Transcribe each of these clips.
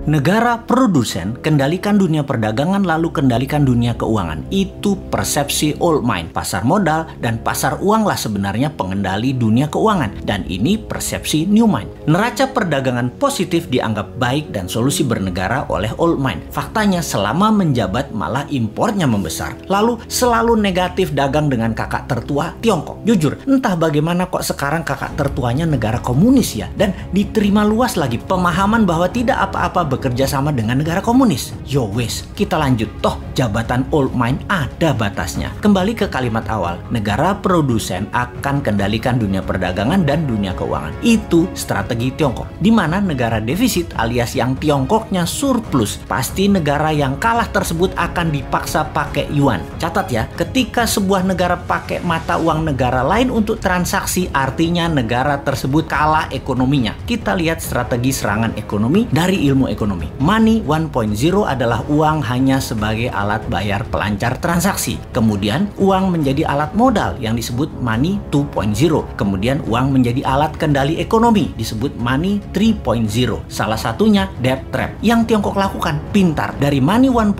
Negara produsen kendalikan dunia perdagangan lalu kendalikan dunia keuangan. Itu persepsi old mind. Pasar modal dan pasar uang lah sebenarnya pengendali dunia keuangan. Dan ini persepsi new mind. Neraca perdagangan positif dianggap baik dan solusi bernegara oleh old mind. Faktanya selama menjabat malah impornya membesar. Lalu selalu negatif dagang dengan kakak tertua Tiongkok. Jujur, entah bagaimana kok sekarang kakak tertuanya negara komunis ya. Dan diterima luas lagi pemahaman bahwa tidak apa-apa bekerja sama dengan negara komunis. Yo wes, kita lanjut. Toh jabatan old mind ada batasnya. Kembali ke kalimat awal, negara produsen akan kendalikan dunia perdagangan dan dunia keuangan. Itu strategi Tiongkok. Di mana negara defisit alias yang Tiongkoknya surplus, pasti negara yang kalah tersebut akan dipaksa pakai yuan. Catat ya, ketika sebuah negara pakai mata uang negara lain untuk transaksi, artinya negara tersebut kalah ekonominya. Kita lihat strategi serangan ekonomi dari ilmu ekonomi. Money 1.0 adalah uang hanya sebagai alat bayar pelancar transaksi. Kemudian uang menjadi alat modal yang disebut money 2.0. Kemudian uang menjadi alat kendali ekonomi disebut money 3.0. Salah satunya debt trap. Yang Tiongkok lakukan pintar. Dari money 1.0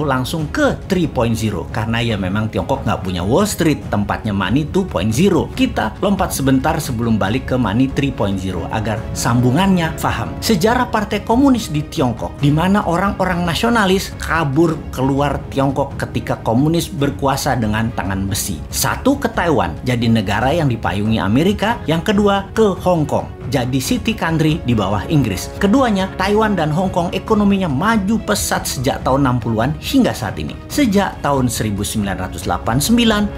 langsung ke 3.0. Karena ya memang Tiongkok nggak punya Wall Street, tempatnya money 2.0. Kita lompat sebentar sebelum balik ke money 3.0 agar sambungannya paham. Sejarah Partai Komunis di Tiongkok, di mana orang-orang nasionalis kabur keluar Tiongkok ketika komunis berkuasa dengan tangan besi. Satu ke Taiwan, jadi negara yang dipayungi Amerika. Yang kedua ke Hong Kong, jadi city country di bawah Inggris. Keduanya, Taiwan dan Hong Kong ekonominya maju pesat sejak tahun 60-an hingga saat ini. Sejak tahun 1989,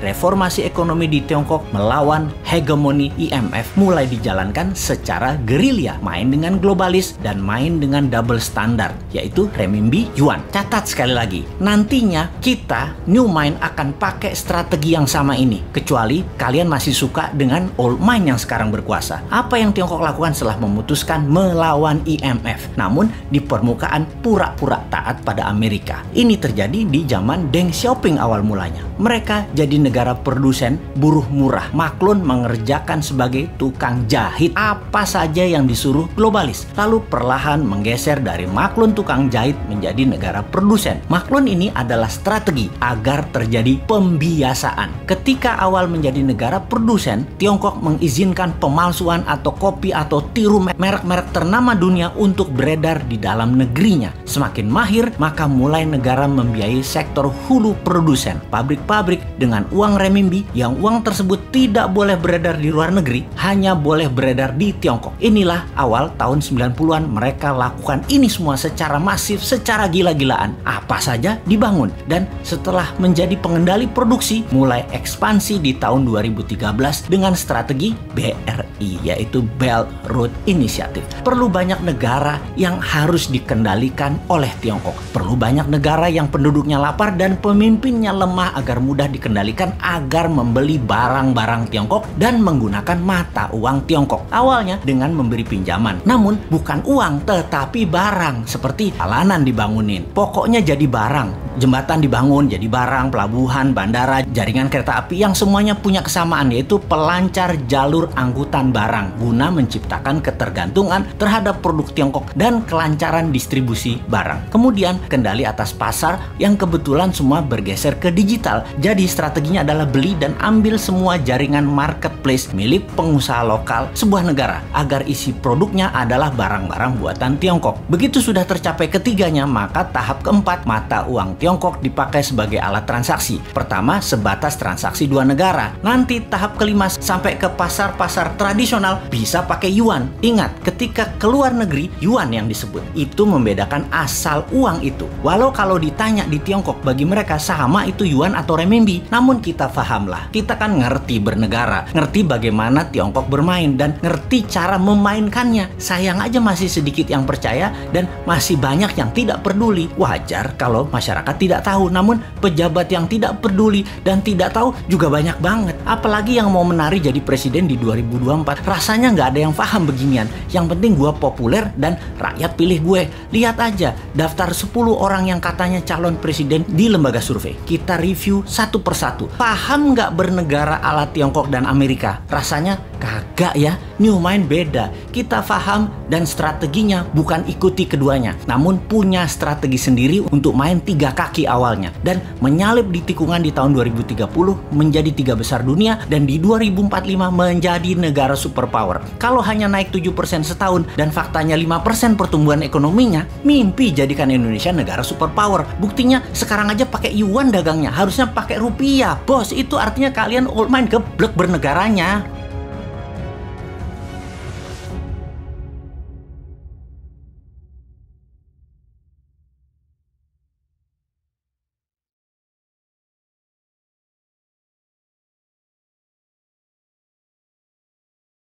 reformasi ekonomi di Tiongkok melawan hegemoni IMF mulai dijalankan secara gerilya, main dengan globalis dan main dengan double standard, yaitu renminbi yuan. Catat sekali lagi, nantinya kita new mind akan pakai strategi yang sama ini, kecuali kalian masih suka dengan old mind yang sekarang berkuasa. Apa yang Tiongkok lakukan setelah memutuskan melawan IMF, namun di permukaan pura-pura taat pada Amerika? Ini terjadi di zaman Deng Xiaoping awal mulanya. Mereka jadi negara produsen buruh murah. Maklun mengerjakan sebagai tukang jahit apa saja yang disuruh globalis. Lalu perlahan menggeser dari maklun tukang jahit menjadi negara produsen. Maklun ini adalah strategi agar terjadi pembiasaan. Ketika awal menjadi negara produsen, Tiongkok mengizinkan pemalsuan atau kopi atau tiru merek-merek ternama dunia untuk beredar di dalam negerinya. Semakin mahir, maka mulai negara membiayai sektor hulu produsen, pabrik-pabrik dengan uang renminbi yang uang tersebut tidak boleh beredar di luar negeri, hanya boleh beredar di Tiongkok. Inilah awal tahun 90-an mereka lakukan ini semua secara masif, secara gila-gilaan. Apa saja dibangun, dan setelah menjadi pengendali produksi, mulai ekspansi di tahun 2013 dengan strategi BRI, yaitu Belt Road Initiative. Perlu banyak negara yang harus dikendalikan oleh Tiongkok. Perlu banyak negara yang penduduknya lapar dan pemimpinnya lemah agar mudah dikendalikan agar membeli barang-barang Tiongkok dan menggunakan mata uang Tiongkok. Awalnya dengan memberi pinjaman, namun bukan uang tetapi barang, seperti jalanan dibangunin. Pokoknya jadi barang. Jembatan dibangun jadi barang, pelabuhan, bandara, jaringan kereta api yang semuanya punya kesamaan, yaitu pelancar jalur angkutan barang guna menciptakan ketergantungan terhadap produk Tiongkok dan kelancaran distribusi barang. Kemudian kendali atas pasar yang kebetulan semua bergeser ke digital. Jadi strateginya adalah beli dan ambil semua jaringan marketplace milik pengusaha lokal sebuah negara agar isi produknya adalah barang-barang buatan Tiongkok. Begitu sudah tercapai ketiganya, maka tahap keempat, mata uang Tiongkok dipakai sebagai alat transaksi. Pertama, sebatas transaksi dua negara. Nanti tahap kelima sampai ke pasar-pasar tradisional bisa pakai yuan. Ingat, ketika keluar negeri, yuan yang disebut. Itu membedakan asal uang itu. Walau kalau ditanya di Tiongkok, bagi mereka sama itu yuan atau renminbi. Namun kita pahamlah, kita kan ngerti bernegara, ngerti bagaimana Tiongkok bermain, dan ngerti cara memainkannya. Sayang aja masih sedikit yang percaya dan masih banyak yang tidak peduli. Wajar kalau masyarakat tidak tahu, namun pejabat yang tidak peduli dan tidak tahu juga banyak banget. Apalagi yang mau menari jadi presiden di 2024. Rasanya nggak ada yang paham beginian. Yang penting gue populer dan rakyat pilih gue. Lihat aja daftar 10 orang yang katanya calon presiden di lembaga survei. Kita review satu persatu. Paham nggak bernegara ala Tiongkok dan Amerika? Rasanya kagak ya. New Mind beda. Kita paham dan strateginya bukan ikuti keduanya, namun punya strategi sendiri untuk main 3 kaki awalnya dan menyalip di tikungan di tahun 2030 menjadi 3 besar dunia dan di 2045 menjadi negara superpower. Kalau hanya naik 7% setahun dan faktanya 5% pertumbuhan ekonominya, mimpi jadikan Indonesia negara superpower. Buktinya sekarang aja pakai yuan dagangnya, harusnya pakai rupiah. Bos, itu artinya kalian old mind geblek bernegaranya.